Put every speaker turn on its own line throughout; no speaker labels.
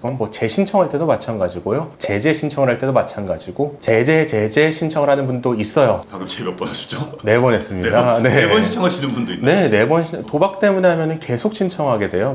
그건 뭐 재신청할 때도 마찬가지고요. 제재 신청을 할 때도 마찬가지고 제재 신청을 하는 분도 있어요.
방금 제 몇 번 하셨죠?
4번 했습니다. 네.
4번 신청하시는 분도 있나요?
네, 4번 도박 때문에 하면은 계속 신청하게 돼요.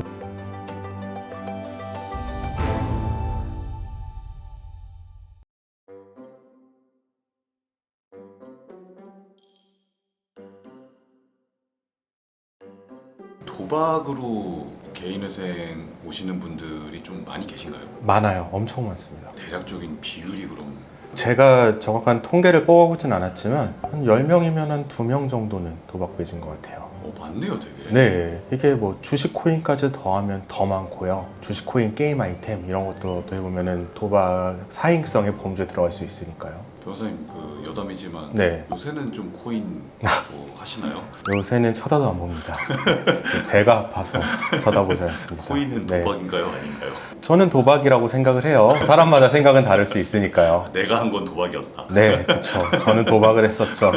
도박으로 개인회생 오시는 분들이 좀 많이 계신가요?
많아요. 엄청 많습니다.
대략적인 비율이 그럼
제가 정확한 통계를 뽑아보진 않았지만 한 10명이면 한 2명 정도는 도박 배진 것 같아요.
많네요 되게.
네, 이게 뭐 주식 코인까지 더하면 더 많고요. 주식 코인 게임 아이템 이런 것도 또 해보면은 도박 사행성의 범죄에 들어갈 수 있으니까요.
변호사님 그 여담이지만
네.
요새는 좀 코인 뭐 하시나요?
요새는 쳐다도 안 봅니다. 배가 아파서 쳐다보지 않습니다.
코인은
네.
도박인가요 아닌가요?
저는 도박이라고 생각을 해요. 사람마다 생각은 다를 수 있으니까요.
내가 한 건 도박이었다.
네, 그렇죠. 저는 도박을 했었죠.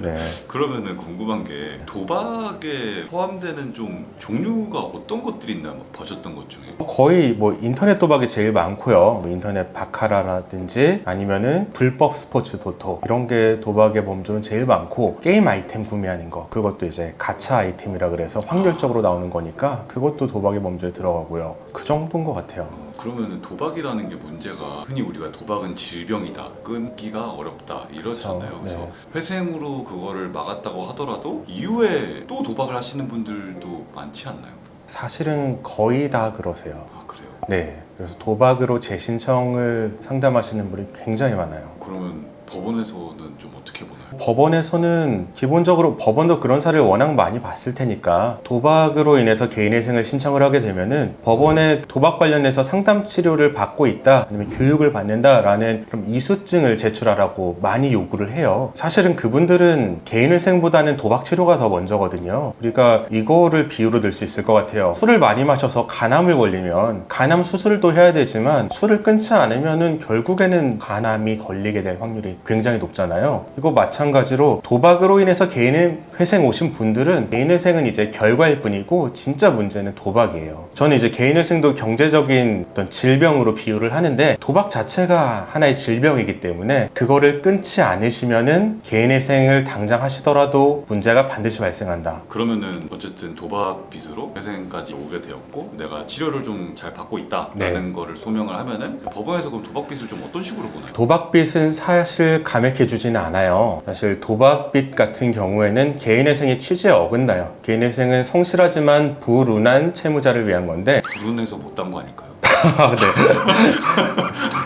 네.
그러면은 궁금한 게 도박에 포함되는 좀 종류가 어떤 것들이 있나 뭐 보셨던 것 중에?
거의 뭐 인터넷 도박이 제일 많고요. 뭐 인터넷 바카라라든지 아니면은 불법 스포츠 도토 이런 게 도박의 범주는 제일 많고, 게임 아이템 구매하는 거 그것도 이제 가챠 아이템이라 그래서 확률적으로 나오는 거니까 그것도 도박의 범주에 들어가고요. 그 정도인 것 같아요.
그러면은 도박이라는 게 문제가 흔히 우리가 도박은 질병이다, 끊기가 어렵다 이렇잖아요.
그렇죠.
그래서
네.
회생으로 그거를 막았다고 하더라도 이후에 또 도박을 하시는 분들도 많지 않나요?
사실은 거의 다 그러세요.
아 그래요?
네. 그래서 도박으로 재신청을 상담하시는 분이 굉장히 많아요.
그러면 법원에서는 좀 어떻게 보나요?
법원에서는 기본적으로 법원도 그런 사례를 워낙 많이 봤을 테니까 도박으로 인해서 개인회생을 신청을 하게 되면은 법원에 도박 관련해서 상담 치료를 받고 있다 아니면 교육을 받는다라는 그런 이수증을 제출하라고 많이 요구를 해요. 사실은 그분들은 개인회생보다는 도박 치료가 더 먼저거든요. 우리가 이거를 비유로 들 수 있을 것 같아요. 술을 많이 마셔서 간암을 걸리면 간암 수술을 또 해야 되지만 술을 끊지 않으면은 결국에는 간암이 걸리게 될 확률이 굉장히 높잖아요. 이거 마찬가지로 도박으로 인해서 개인회생 오신 분들은 개인회생은 이제 결과일 뿐이고 진짜 문제는 도박이에요. 저는 이제 개인회생도 경제적인 어떤 질병으로 비유를 하는데, 도박 자체가 하나의 질병이기 때문에 그거를 끊지 않으시면은 개인회생을 당장 하시더라도 문제가 반드시 발생한다.
그러면은 어쨌든 도박 빚으로 회생까지 오게 되었고 내가 치료를 좀 잘 받고 있다라는 거를 소명을 하면은 법원에서 그럼 도박 빚을 좀 어떤 식으로 보나요?
도박빚은 사실 감액해 주지는 않아요. 사실 도박빚 같은 경우에는 개인회생의 취지에 어긋나요. 개인회생은 성실하지만 불운한 채무자를 위한 건데
불운해서 못 딴 거 아닐까요?
네.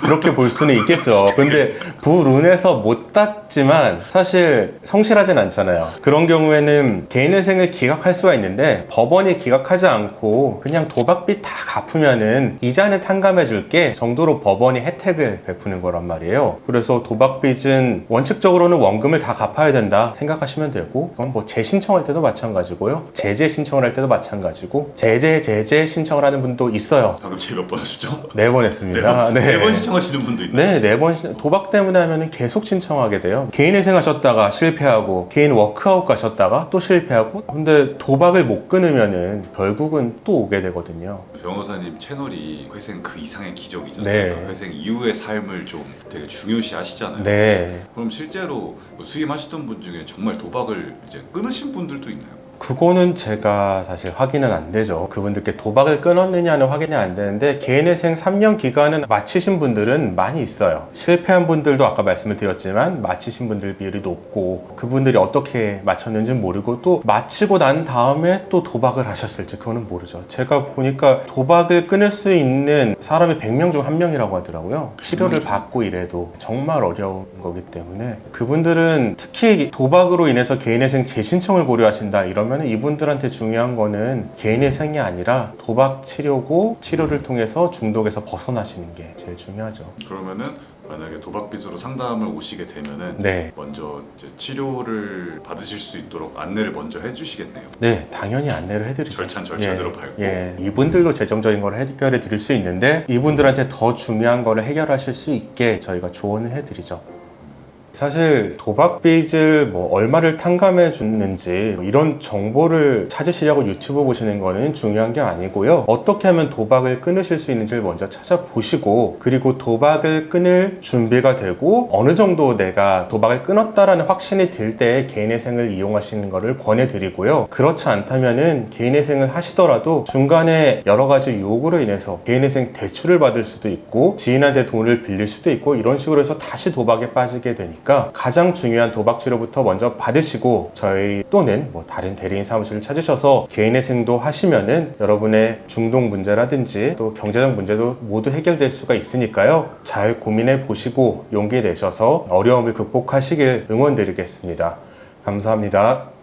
그렇게 볼 수는 있겠죠. 근데 불운해서 못 땄지만 사실 성실하진 않잖아요. 그런 경우에는 개인회생을 기각할 수가 있는데 법원이 기각하지 않고 그냥 도박빚 다 갚으면은 이자는 탕감해 줄게 정도로 법원이 혜택을 베푸는 거란 말이에요. 그래서 도박빚은 원칙적으로는 원금을 다 갚아야 된다 생각하시면 되고, 그건 뭐 재신청할 때도 마찬가지고요. 제재 신청을 할 때도 마찬가지고, 제재 신청을 하는 분도 있어요.
방금 제 몇 번 하셨죠?
4번 했습니다. 네.
4번 신청하시는 분도 있나요?
네, 4번 도박 때문에 하면은 계속 신청하게 돼요. 개인회생 하셨다가 실패하고, 개인 워크아웃 가셨다가 또 실패하고, 근데 도박을 못 끊으면은 결국은 또 오게 되거든요.
변호사님 채널이 회생 그 이상의 기적이잖아요.
네.
그러니까 회생 이후의 삶을 좀 되게 중요시 하시잖아요.
네.
그럼 실제로 수임하시던 분 중에 정말 도박을 이제 끊으신 분들도 있나요?
그거는 제가 사실 확인은 안 되죠. 그분들께 도박을 끊었느냐는 확인이 안 되는데, 개인회생 3년 기간은 마치신 분들은 많이 있어요. 실패한 분들도 아까 말씀을 드렸지만 마치신 분들 비율이 높고, 그분들이 어떻게 마쳤는지는 모르고 또 마치고 난 다음에 또 도박을 하셨을지 그거는 모르죠. 제가 보니까 도박을 끊을 수 있는 사람이 100명 중 1명이라고 하더라고요. 치료를 받고 이래도 정말 어려운 거기 때문에 그분들은 특히 도박으로 인해서 개인회생 재신청을 고려하신다 이러면 이분들한테 중요한 거는 개인회생이 아니라 도박 치료고, 치료를 통해서 중독에서 벗어나시는 게 제일 중요하죠.
그러면은 만약에 도박 빚으로 상담을 오시게 되면은
네.
먼저 이제 치료를 받으실 수 있도록 안내를 먼저 해주시겠네요.
네, 당연히 안내를 해드리죠.
절차대로 밟고.
이분들도 재정적인 걸 해결해 드릴 수 있는데 이분들한테 더 중요한 거를 해결하실 수 있게 저희가 조언을 해드리죠. 사실 도박 빚을 뭐 얼마를 탕감해 줬는지 이런 정보를 찾으시려고 유튜브 보시는 거는 중요한 게 아니고요. 어떻게 하면 도박을 끊으실 수 있는지를 먼저 찾아보시고, 그리고 도박을 끊을 준비가 되고 어느 정도 내가 도박을 끊었다라는 확신이 들 때 개인회생을 이용하시는 것을 권해드리고요. 그렇지 않다면은 개인회생을 하시더라도 중간에 여러 가지 요구로 인해서 개인회생 대출을 받을 수도 있고 지인한테 돈을 빌릴 수도 있고 이런 식으로 해서 다시 도박에 빠지게 되니까 가장 중요한 도박 치료부터 먼저 받으시고 저희 또는 뭐 다른 대리인 사무실을 찾으셔서 개인회생도 하시면은 여러분의 중독 문제라든지 또 경제적 문제도 모두 해결될 수가 있으니까요. 잘 고민해 보시고 용기 내셔서 어려움을 극복하시길 응원드리겠습니다. 감사합니다.